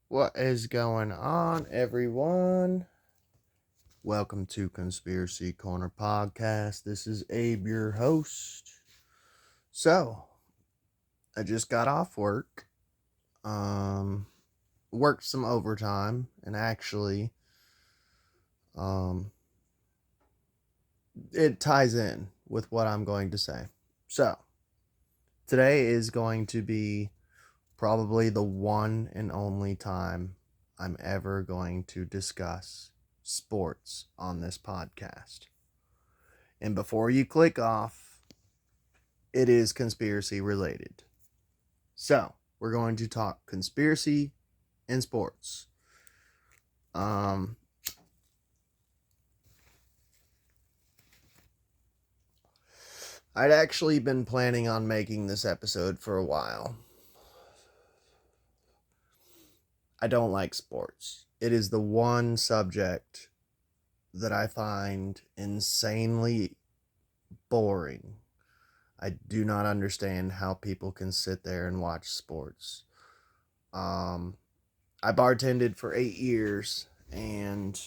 What is going on, everyone? Welcome to Conspiracy Corner Podcast. This is Abe, your host. So, I just got off work. Worked some overtime, and actually, um, it ties in with what I'm going to say. So, today is going to be probably the one and only time I'm ever going to discuss sports on this podcast. And before you click off, it is conspiracy related. So, we're going to talk conspiracy and sports. I'd actually been planning on making this episode for a while. I don't like sports. It is the one subject that I find insanely boring. I do not understand how people can sit there and watch sports. I bartended for 8 years, and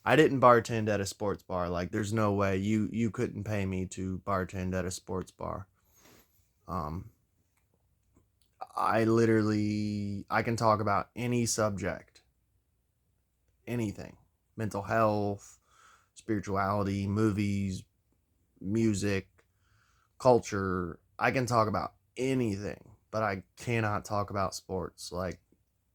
I didn't bartend at a sports bar. Like, there's no way you couldn't pay me to bartend at a sports bar. I can talk about any subject, anything, mental health, spirituality, movies, music, culture. I can talk about anything, but I cannot talk about sports. Like,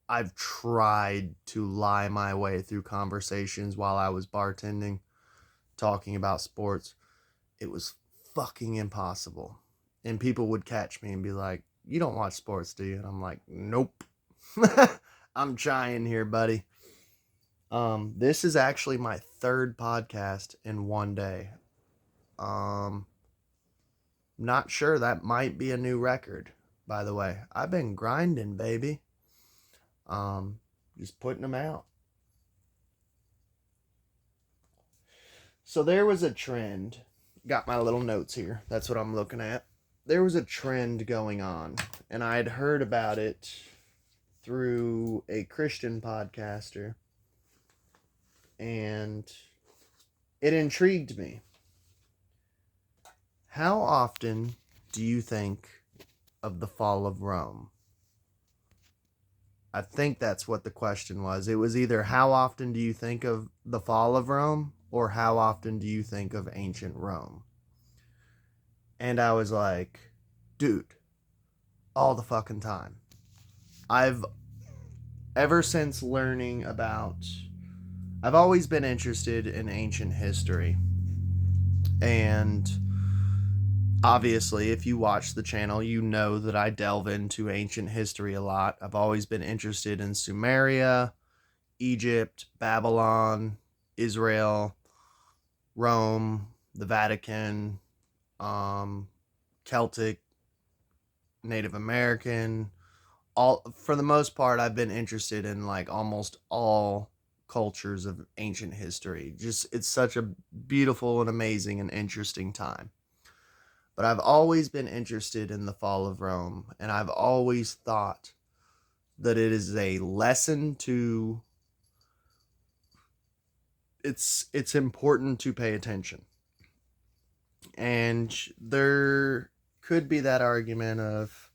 I've tried to lie my way through conversations while I was bartending, talking about sports. It was fucking impossible. And people would catch me and be like, "You don't watch sports, do you?" And I'm like, "Nope." I'm trying here, buddy. This is actually my third podcast in one day. Not sure, that might be a new record, by the way. I've been grinding, baby. Just putting them out. So there was a trend. Got my little notes here. That's what I'm looking at. There was a trend going on, and I had heard about it through a Christian podcaster, and it intrigued me. How often do you think of the fall of Rome? I think that's what the question was. It was either how often do you think of the fall of Rome or how often do you think of ancient Rome? And I was like, dude, all the fucking time. I've ever since learning about I've always been interested in ancient history. And obviously, if you watch the channel, you know that I delve into ancient history a lot. I've always been interested in Sumeria, Egypt, Babylon, Israel, Rome, the Vatican, Celtic, Native American. All, for the most part, I've been interested in like almost all cultures of ancient history. Just, it's such a beautiful and amazing and interesting time. But I've always been interested in the fall of Rome, and I've always thought that it is a lesson to it's important to pay attention. And there could be that argument of,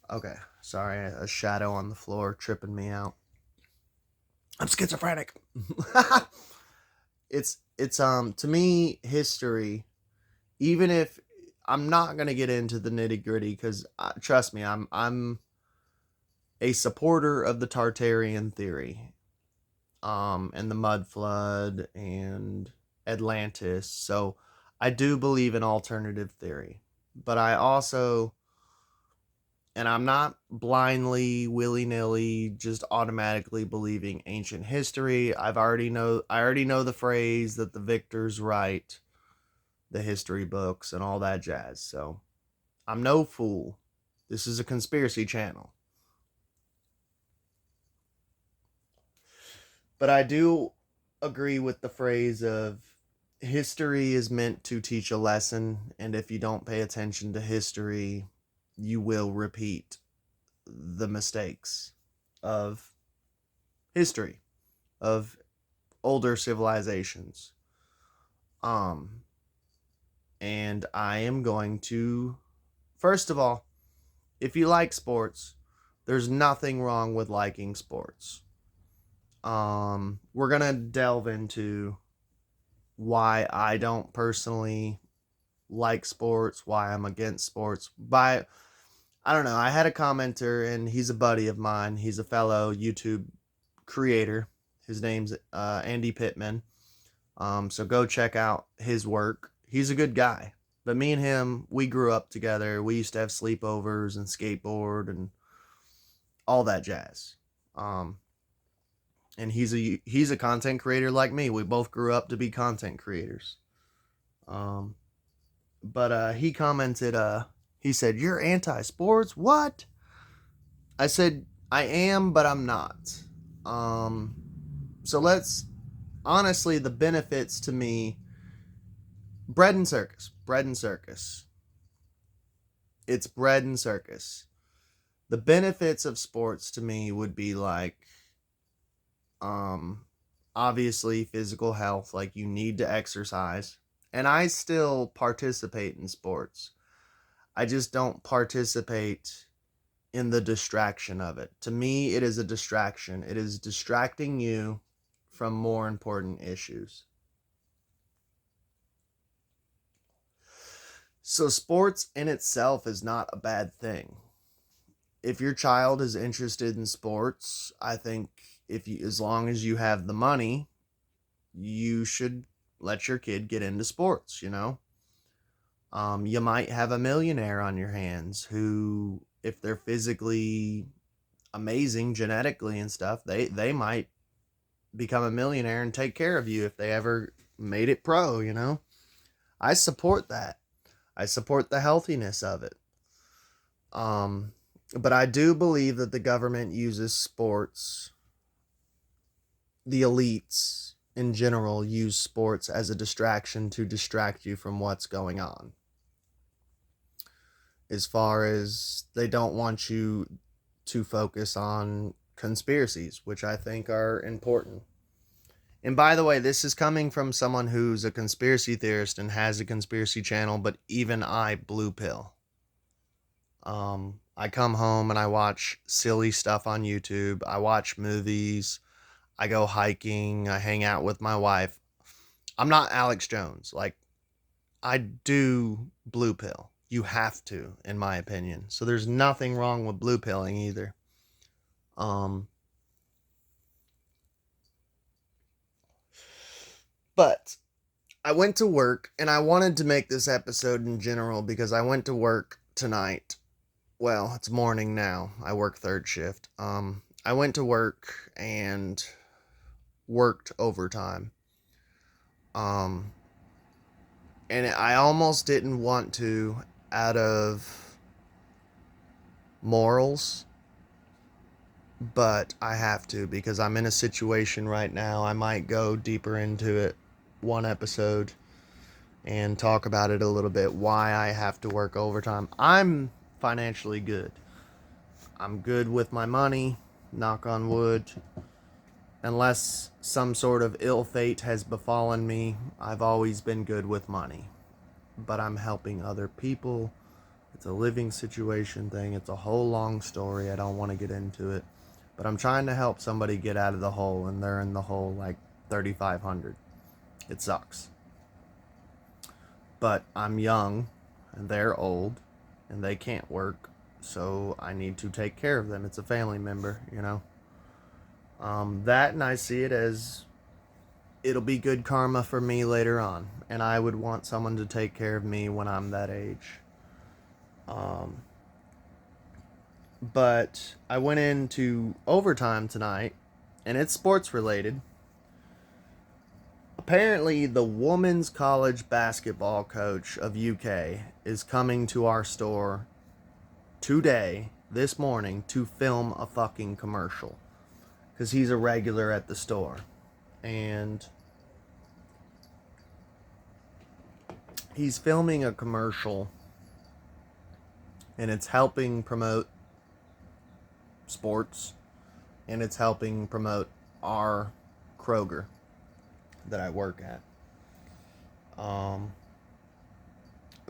okay, sorry, a shadow on the floor tripping me out. I'm schizophrenic. it's to me, history, even if I'm not going to get into the nitty-gritty, cuz trust me, I'm a supporter of the Tartarian theory. And the mud flood and Atlantis. So I do believe in alternative theory. But I also, and I'm not blindly, willy-nilly, just automatically believing ancient history. I already know the phrase that the victors write the history books and all that jazz. So I'm no fool. This is a conspiracy channel. But I do agree with the phrase of history is meant to teach a lesson, and if you don't pay attention to history, you will repeat the mistakes of history of older civilizations. Um, and I am going to, first of all, if you like sports, there's nothing wrong with liking sports. We're gonna delve into why I don't personally like sports, why I'm against sports. I don't know. I had a commenter, and he's a buddy of mine. He's a fellow YouTube creator. His name's Andy Pittman. So go check out his work. He's a good guy. But me and him, we grew up together. We used to have sleepovers and skateboard and all that jazz. Um, and he's a content creator like me. We both grew up to be content creators. Um, but he commented, he said, "You're anti-sports? What?" I said, "I am, but I'm not." Um, so let's honestly, the benefits to me, bread and circus. It's bread and circus. The benefits of sports to me would be like, um, obviously physical health, like you need to exercise. And I still participate in sports. I just don't participate in the distraction of it. To me, it is a distraction. It is distracting you from more important issues. So sports in itself is not a bad thing. If your child is interested in sports, I think if you, as long as you have the money, you should let your kid get into sports, you know? You might have a millionaire on your hands who, if they're physically amazing genetically and stuff, they might become a millionaire and take care of you if they ever made it pro, you know? I support that. I support the healthiness of it. But I do believe that the government uses sports, the elites in general use sports as a distraction to distract you from what's going on. As far as they don't want you to focus on conspiracies, which I think are important. And by the way, this is coming from someone who's a conspiracy theorist and has a conspiracy channel, but even I blue pill. I come home and I watch silly stuff on YouTube. I watch movies. I go hiking. I hang out with my wife. I'm not Alex Jones. Like, I do blue pill. You have to, in my opinion. So there's nothing wrong with blue pilling either. But I went to work, and I wanted to make this episode in general because I went to work tonight. Well, it's morning now. I work third shift. I went to work and worked overtime. Um, and I almost didn't want to out of morals, but I have to because I'm in a situation right now. I might go deeper into it one episode and talk about it a little bit, why I have to work overtime. I'm financially good. I'm good with my money, knock on wood. Unless some sort of ill fate has befallen me, I've always been good with money. But I'm helping other people. It's a living situation thing. It's a whole long story. I don't want to get into it. But I'm trying to help somebody get out of the hole, and they're in the hole like 3,500. It sucks. But I'm young, and they're old, and they can't work. So I need to take care of them. It's a family member, you know. That, and I see it as it'll be good karma for me later on. And I would want someone to take care of me when I'm that age. But I went into overtime tonight, and it's sports related. Apparently, the women's college basketball coach of UK is coming to our store today, this morning, to film a fucking commercial. Because he's a regular at the store. And he's filming a commercial, and it's helping promote sports, and it's helping promote our Kroger that I work at. Um,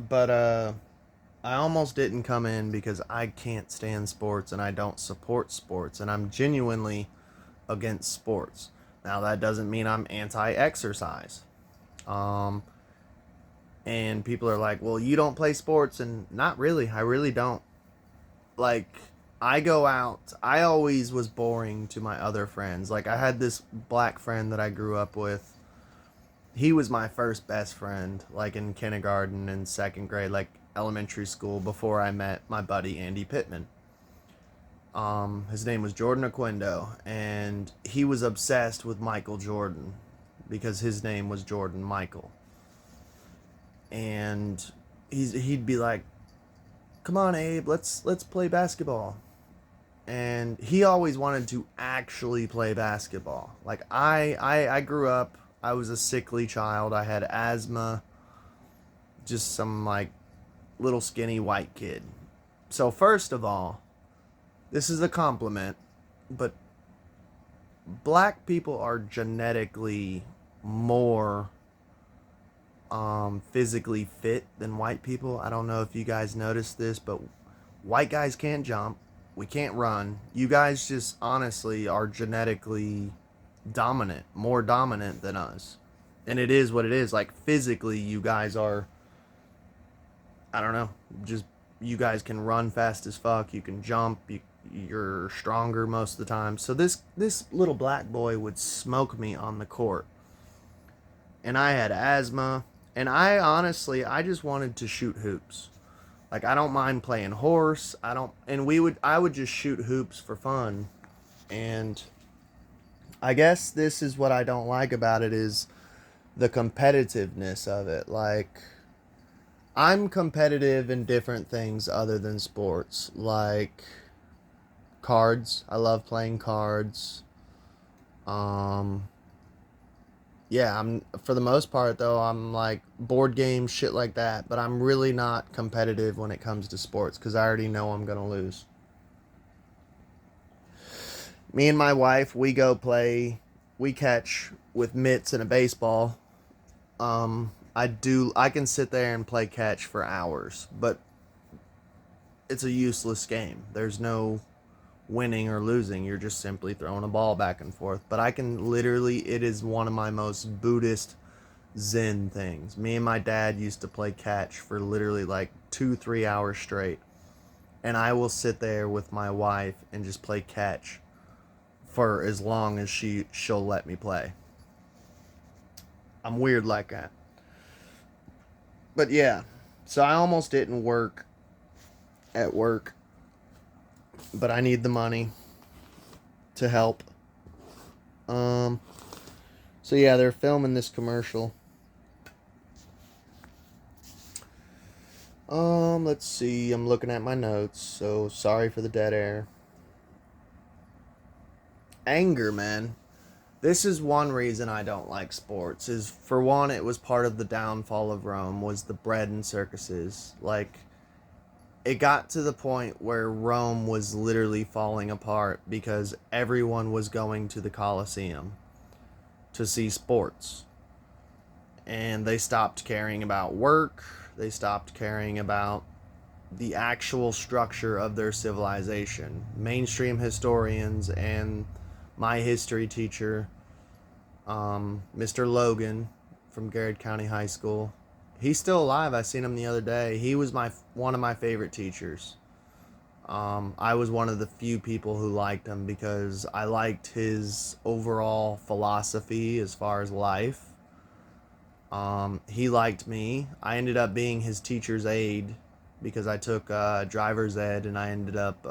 but I almost didn't come in because I can't stand sports and I don't support sports and I'm genuinely against sports. Now that doesn't mean I'm anti-exercise. Um, and people are like, "Well, you don't play sports," and not really. I really don't. Like, I go out. I always was boring to my other friends. Like, I had this black friend that I grew up with. He was my first best friend, like in kindergarten and second grade, like elementary school, before I met my buddy Andy Pittman. His name was Jordan Aquendo, and he was obsessed with Michael Jordan because his name was Jordan Michael. And he'd be like, "Come on, Abe, let's play basketball." And he always wanted to actually play basketball. Like I grew up, I was a sickly child. I had asthma, just some like little skinny white kid. So first of all, this is a compliment, but black people are genetically more physically fit than white people. I don't know if you guys noticed this, but white guys can't jump. We can't run. You guys just honestly are genetically dominant, more dominant than us. And it is what it is. Like physically, you guys are, I don't know, just you guys can run fast as fuck. You can jump. You're stronger most of the time. So this little black boy would smoke me on the court. And I had asthma. And I honestly, I just wanted to shoot hoops. Like I don't mind playing horse. I would just shoot hoops for fun. And I guess this is what I don't like about it is the competitiveness of it. Like I'm competitive in different things other than sports. Like cards. I love playing cards. Um yeah, I'm for the most part though, I'm like board games, shit like that, but I'm really not competitive when it comes to sports cuz I already know I'm going to lose. Me and my wife, we catch with mitts and a baseball. I can sit there and play catch for hours, but it's a useless game. There's no winning or losing. You're just simply throwing a ball back and forth. But I can literally, it is one of my most Buddhist Zen things. Me and my dad used to play catch for literally like 2-3 hours straight. And I will sit there with my wife and just play catch for as long as she'll let me play. I'm weird like that. But yeah, so I almost didn't work at work, but I need the money to help. Um, so yeah, they're filming this commercial. Let's see. I'm looking at my notes, so sorry for the dead air. Anger, man. This is one reason I don't like sports. Is for one, it was part of the downfall of Rome was the bread and circuses. Like it got to the point where Rome was literally falling apart because everyone was going to the Colosseum to see sports. And they stopped caring about work. They stopped caring about the actual structure of their civilization. Mainstream historians and my history teacher, Mr. Logan from Garrett County High School, he's still alive. I seen him the other day. He was one of my favorite teachers. I was one of the few people who liked him because I liked his overall philosophy as far as life. He liked me. I ended up being his teacher's aide because I took driver's ed, and I ended up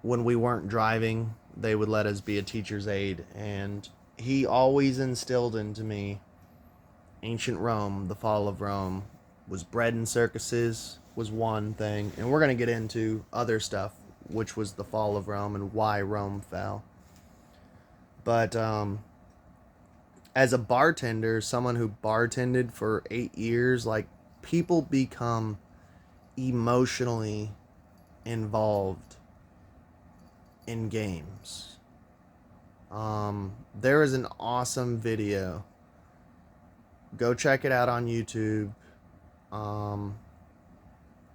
when we weren't driving, they would let us be a teacher's aide, and he always instilled into me ancient Rome, the fall of Rome, was bread and circuses was one thing, and we're going to get into other stuff, which was the fall of Rome and why Rome fell. But as a bartender, someone who bartended for 8 years, like people become emotionally involved in games. There is an awesome video. Go check it out on YouTube. Um,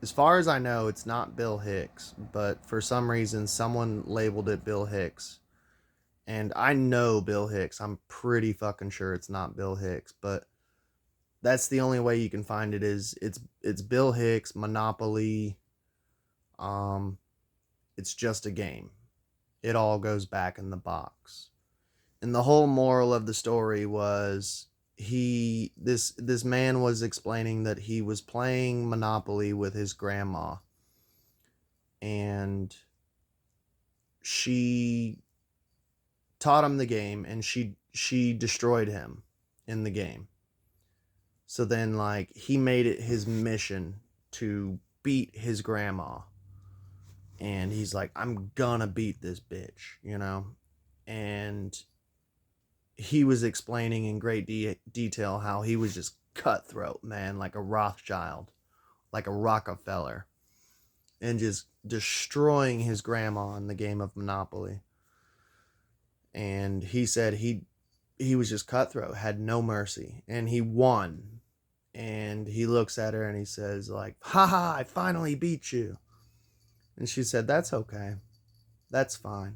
as far as I know, it's not Bill Hicks, but for some reason, someone labeled it Bill Hicks. And I know Bill Hicks. I'm pretty fucking sure it's not Bill Hicks, but that's the only way you can find it is it's Bill Hicks Monopoly. Um, it's just a game. It all goes back in the box. And the whole moral of the story was this man was explaining that he was playing Monopoly with his grandma, and she taught him the game, and she destroyed him in the game. So then, like, he made it his mission to beat his grandma, and he's like, I'm gonna beat this bitch, you know. And he was explaining in great detail how he was just cutthroat, man, like a Rothschild, like a Rockefeller, and just destroying his grandma in the game of Monopoly. And he said he was just cutthroat, had no mercy, and he won. And he looks at her and he says, like, haha, I finally beat you. And she said, that's okay, that's fine,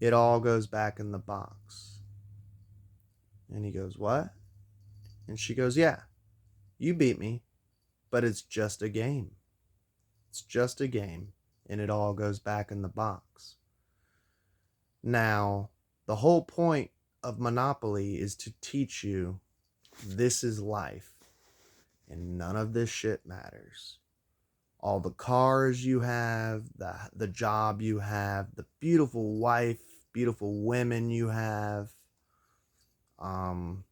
it all goes back in the box. And he goes, what? And she goes, yeah, you beat me, but it's just a game. It's just a game, and it all goes back in the box. Now, the whole point of Monopoly is to teach you this is life, and none of this shit matters. All the cars you have, the job you have, the beautiful wife, beautiful women you have, all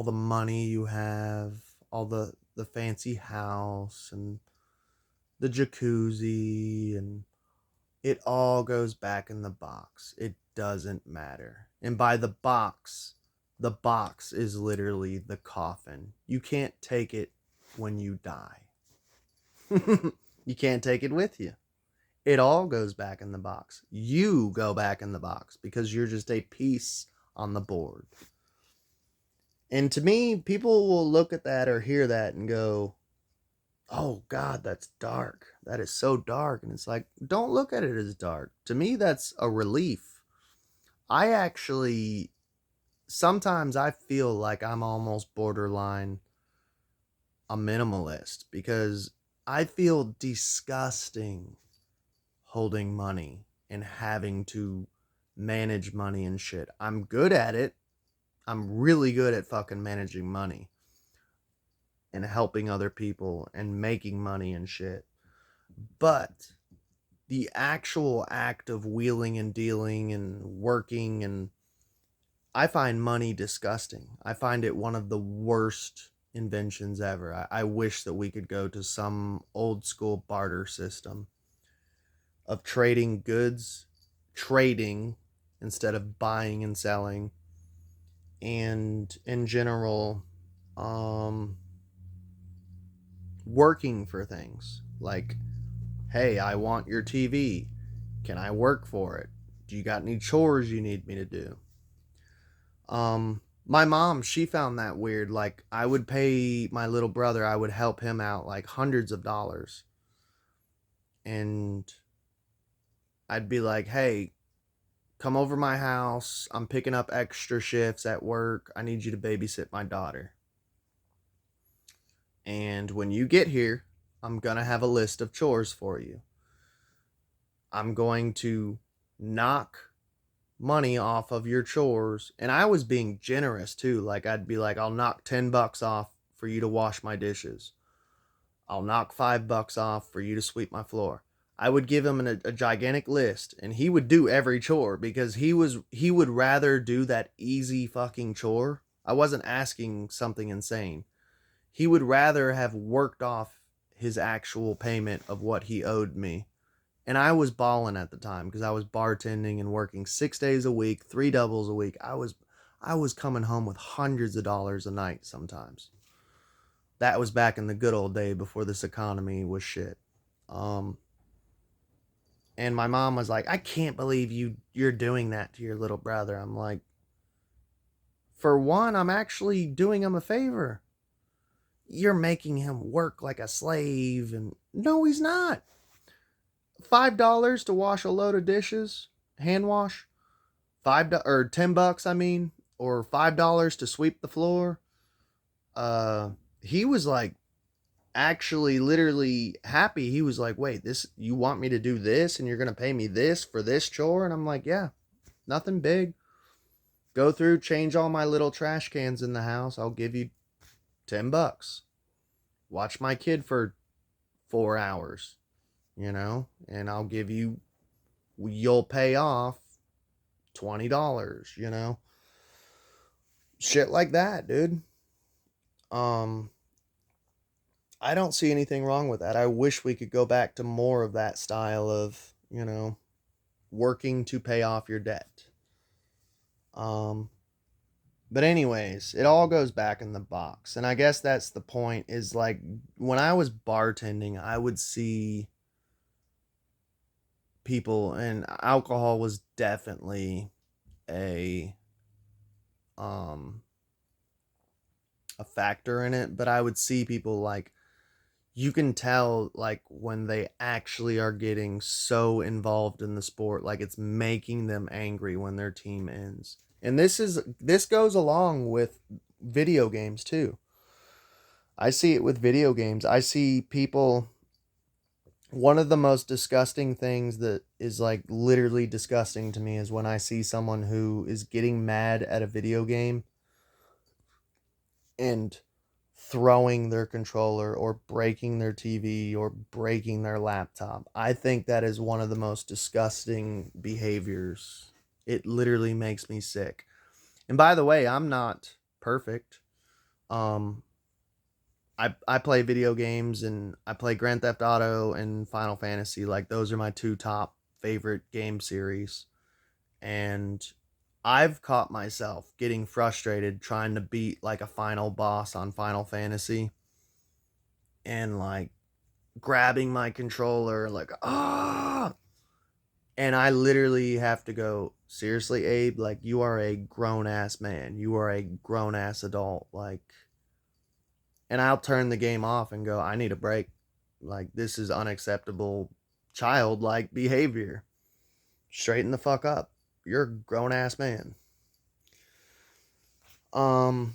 the money you have, all the fancy house and the jacuzzi, and it all goes back in the box. It doesn't matter. And by the box is literally the coffin. You can't take it when you die. You can't take it with you. It all goes back in the box. You go back in the box because you're just a piece on the board. And to me, people will look at that or hear that and go, oh God, that's dark. That is so dark. And it's like, don't look at it as dark. To me, that's a relief. I actually, sometimes I feel like I'm almost borderline a minimalist because I feel disgusting holding money and having to manage money and shit. I'm good at it. I'm really good at fucking managing money and helping other people and making money and shit. But the actual act of wheeling and dealing and working, and I find money disgusting. I find it one of the worst inventions ever. I wish that we could go to some old school barter system of trading goods, trading instead of buying and selling, and in general, working for things like, hey, I want your TV, can I work for it? Do you got any chores you need me to do? My mom, she found that weird. Like, I would pay my little brother, I would help him out like hundreds of dollars, and I'd be like, hey, come over my house, I'm picking up extra shifts at work, I need you to babysit my daughter. And when you get here, I'm going to have a list of chores for you. I'm going to knock money off of your chores. And I was being generous too. Like, I'd be like, I'll knock $10 off for you to wash my dishes. I'll knock $5 off for you to sweep my floor. I would give him a gigantic list, and he would do every chore because he would rather do that easy fucking chore. I wasn't asking something insane. He would rather have worked off his actual payment of what he owed me. And I was balling at the time because I was bartending and working 6 days a week, 3 doubles a week. I was coming home with hundreds of dollars a night sometimes. That was back in the good old day before this economy was shit. And my mom was like, I can't believe you're doing that to your little brother. I'm like, for one, I'm actually doing him a favor. You're making him work like a slave. And no, he's not. $5 to wash a load of dishes, hand wash, or $10, I mean, or $5 to sweep the floor. Uh, he was like actually literally happy. He was like, wait, this, you want me to do this and you're gonna pay me this for this chore? And I'm like, yeah, nothing big. Go through, change all my little trash cans in the house. I'll give you $10. Watch my kid for 4 hours, and I'll give you, you'll pay off $20, shit like that, dude. Um, I don't see anything wrong with that. I wish we could go back to more of that style of, working to pay off your debt. Um, but anyways, it all goes back in the box. And I guess that's the point, is like when I was bartending, I would see people, and alcohol was definitely a um a factor in it, but I would see people like, you can tell like when they actually are getting so involved in the sport, like it's making them angry when their team ends. And this goes along with video games too. I see it with video games. I see people, one of the most disgusting things that is like literally disgusting to me is when I see someone who is getting mad at a video game and throwing their controller or breaking their TV or breaking their laptop. I think that is one of the most disgusting behaviors. It literally makes me sick. And by the way, I'm not perfect. Um I play video games, and I play Grand Theft Auto and Final Fantasy. Like those are my two top favorite game series. And I've caught myself getting frustrated trying to beat like a final boss on Final Fantasy, and like grabbing my controller like, and I literally have to go, seriously, Abe, like you are a grown ass man. You are a grown ass adult, like, and I'll turn the game off and go, I need a break. Like this is unacceptable childlike behavior. Straighten the fuck up. You're a grown ass man. Um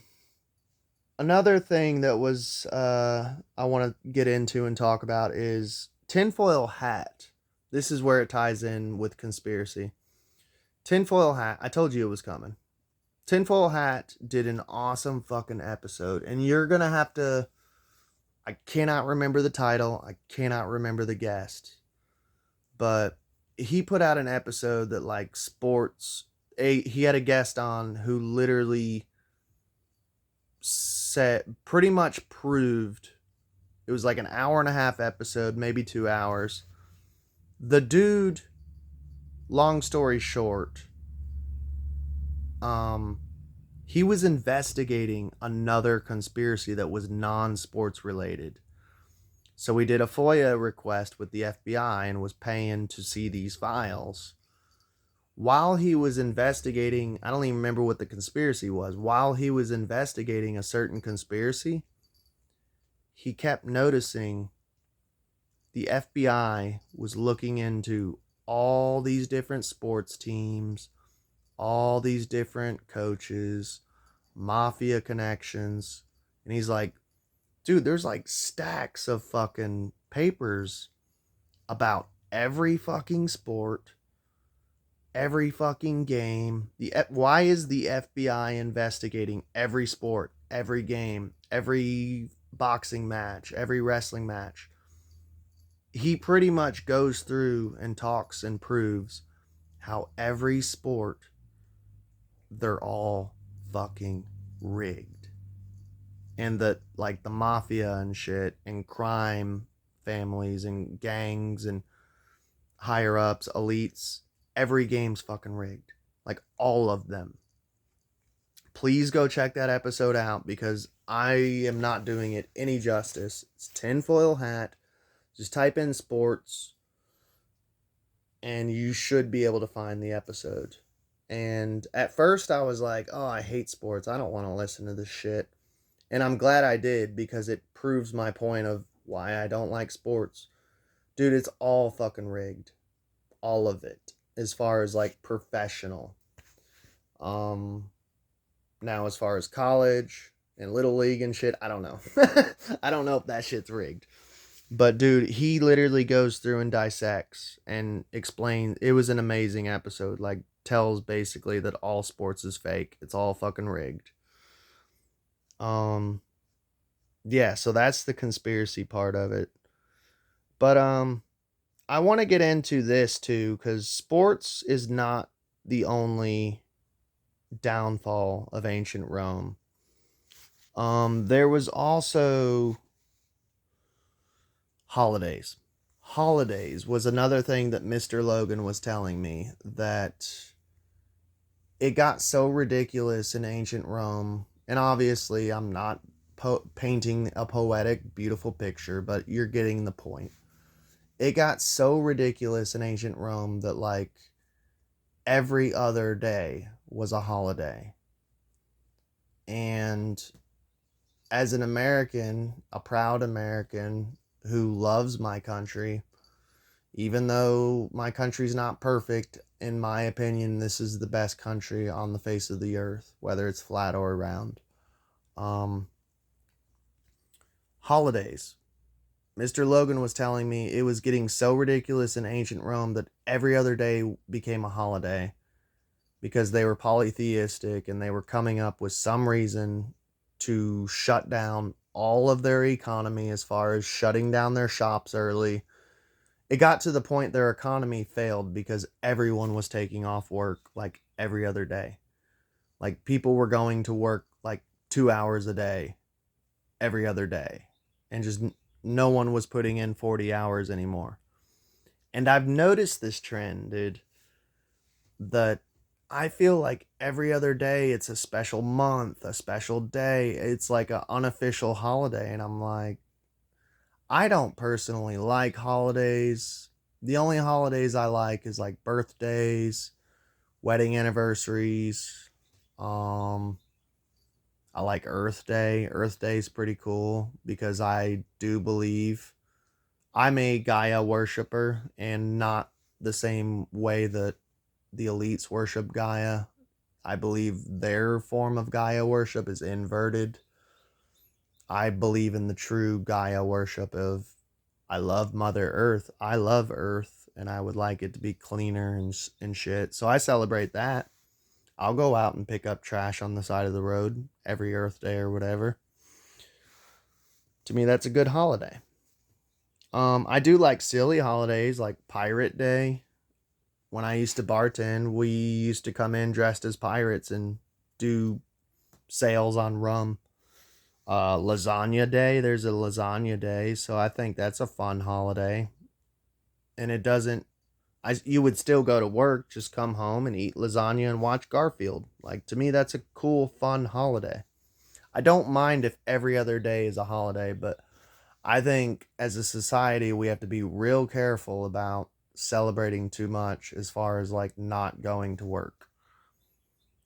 Another thing that was I want to get into and talk about is tinfoil hat. This is where it ties in with conspiracy. Tinfoil hat. I told you it was coming. Tinfoil hat did an awesome fucking episode, and you're gonna have to. I cannot remember the title. I cannot remember the guest, but he put out an episode that like sports. He had a guest on who literally said, pretty much proved, it was like an hour and a half episode, maybe 2 hours. The dude, long story short, he was investigating another conspiracy that was non-sports related. So he did a FOIA request with the FBI and was paying to see these files. While he was investigating, I don't even remember what the conspiracy was. While he was investigating a certain conspiracy, he kept noticing the FBI was looking into all these different sports teams, all these different coaches, mafia connections. And he's like, dude, there's like stacks of fucking papers about every fucking sport, every fucking game. Why is the FBI investigating every sport, every game, every boxing match, every wrestling match? He pretty much goes through and talks and proves how every sport, they're all fucking rigged. And that like the mafia and shit and crime families and gangs and higher ups, elites, every game's fucking rigged. Like all of them. Please go check that episode out because I am not doing it any justice. It's tinfoil hat. Just type in sports. and you should be able to find the episode. And at first I was like, oh, I hate sports. I don't want to listen to this shit. And I'm glad I did, because it proves my point of why I don't like sports. Dude, it's all fucking rigged. All of it. As far as like professional. Um Now as far as college and little league and shit, I don't know. I don't know if that shit's rigged. But dude, he literally goes through and dissects and explains. It was an amazing episode. Like, tells basically that all sports is fake. It's all fucking rigged. Um yeah, so that's the conspiracy part of it. But I want to get into this too, cuz sports is not the only downfall of ancient Rome. There was also holidays. Holidays was another thing that Mr. Logan was telling me, that it got so ridiculous in ancient Rome. And obviously, I'm not painting a poetic, beautiful picture, but you're getting the point. It got so ridiculous in ancient Rome that, like, every other day was a holiday. And as an American, a proud American who loves my country, even though my country's not perfect, in my opinion, this is the best country on the face of the earth, whether it's flat or round. Um, Holidays. Mr. Logan was telling me it was getting so ridiculous in ancient Rome that every other day became a holiday, because they were polytheistic and they were coming up with some reason to shut down all of their economy, as far as shutting down their shops early. It got to the point their economy failed because everyone was taking off work like every other day. Like, people were going to work like 2 hours a day every other day, and just no one was putting in 40 hours anymore. And I've noticed this trend, dude, that I feel like every other day it's a special month, a special day. It's like an unofficial holiday. And I'm like, I don't personally like holidays. The only holidays I like is like birthdays, wedding anniversaries. Um, I like Earth Day. Earth Day is pretty cool because I do believe I'm a Gaia worshiper, and not the same way that the elites worship Gaia. I believe their form of Gaia worship is inverted. I believe in the true Gaia worship of, I love Mother Earth. I love Earth, and I would like it to be cleaner and shit. So I celebrate that. I'll go out and pick up trash on the side of the road every Earth Day or whatever. To me, that's a good holiday. I do like silly holidays like Pirate Day. When I used to bartend, we used to come in dressed as pirates and do sales on rum. Lasagna Day, there's a lasagna day, so I think that's a fun holiday. And it doesn't, you would still go to work, just come home and eat lasagna and watch Garfield. Like, to me, that's a cool, fun holiday. I don't mind if every other day is a holiday, but I think as a society, we have to be real careful about celebrating too much, as far as like not going to work.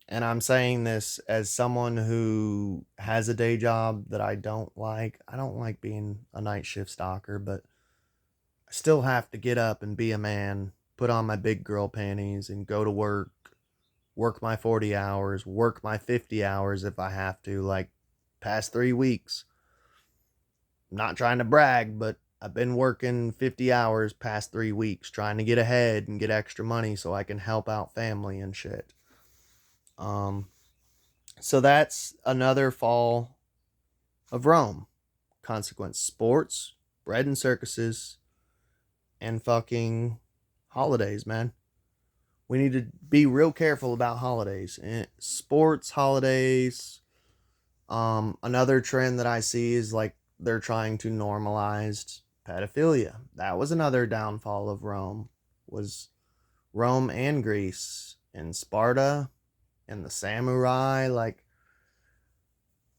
And I'm saying this as someone who has a day job that I don't like. I don't like being a night shift stalker, but I still have to get up and be a man, put on my big girl panties and go to work, work my 40 hours, work my 50 hours if I have to, like past 3 weeks. I'm not trying to brag, but I've been working 50 hours past 3 weeks trying to get ahead and get extra money so I can help out family and shit. Um, so that's another fall of Rome. Consequence: sports, bread and circuses, and fucking holidays, man. We need to be real careful about holidays. Sports, holidays. Another trend that I see is like they're trying to normalize pedophilia. That was another downfall of Rome. Was Rome and Greece and Sparta and the samurai. Like,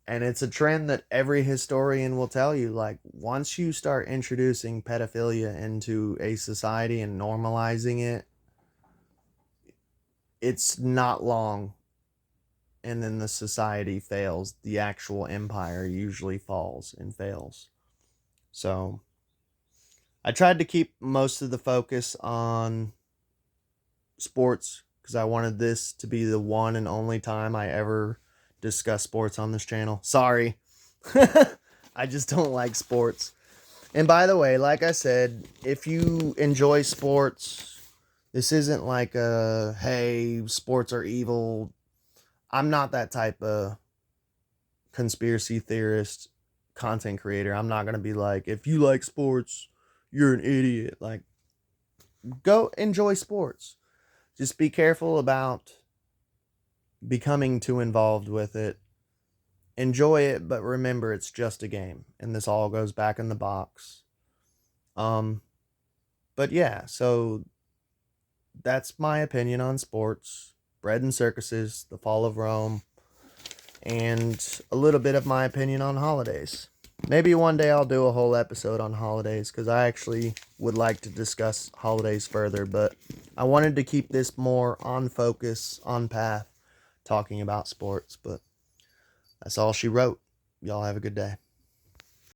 And it's a trend that every historian will tell you. Like, once you start introducing pedophilia into a society and normalizing it, it's not long. And then the society fails. The actual empire usually falls and fails. So, I tried to keep most of the focus on sports because I wanted this to be the one and only time I ever discuss sports on this channel. Sorry. I just don't like sports. And by the way, like I said, if you enjoy sports, this isn't like a, hey, sports are evil. I'm not that type of conspiracy theorist content creator. I'm not going to be like, if you like sports, you're an idiot. Like, go enjoy sports. Just be careful about becoming too involved with it. Enjoy it, but remember it's just a game. And this all goes back in the box. Um, but yeah, so that's my opinion on sports, bread and circuses, the fall of Rome, and a little bit of my opinion on holidays. Maybe one day I'll do a whole episode on holidays because I actually would like to discuss holidays further, but I wanted to keep this more on focus, on path, talking about sports. But that's all she wrote. Y'all have a good day.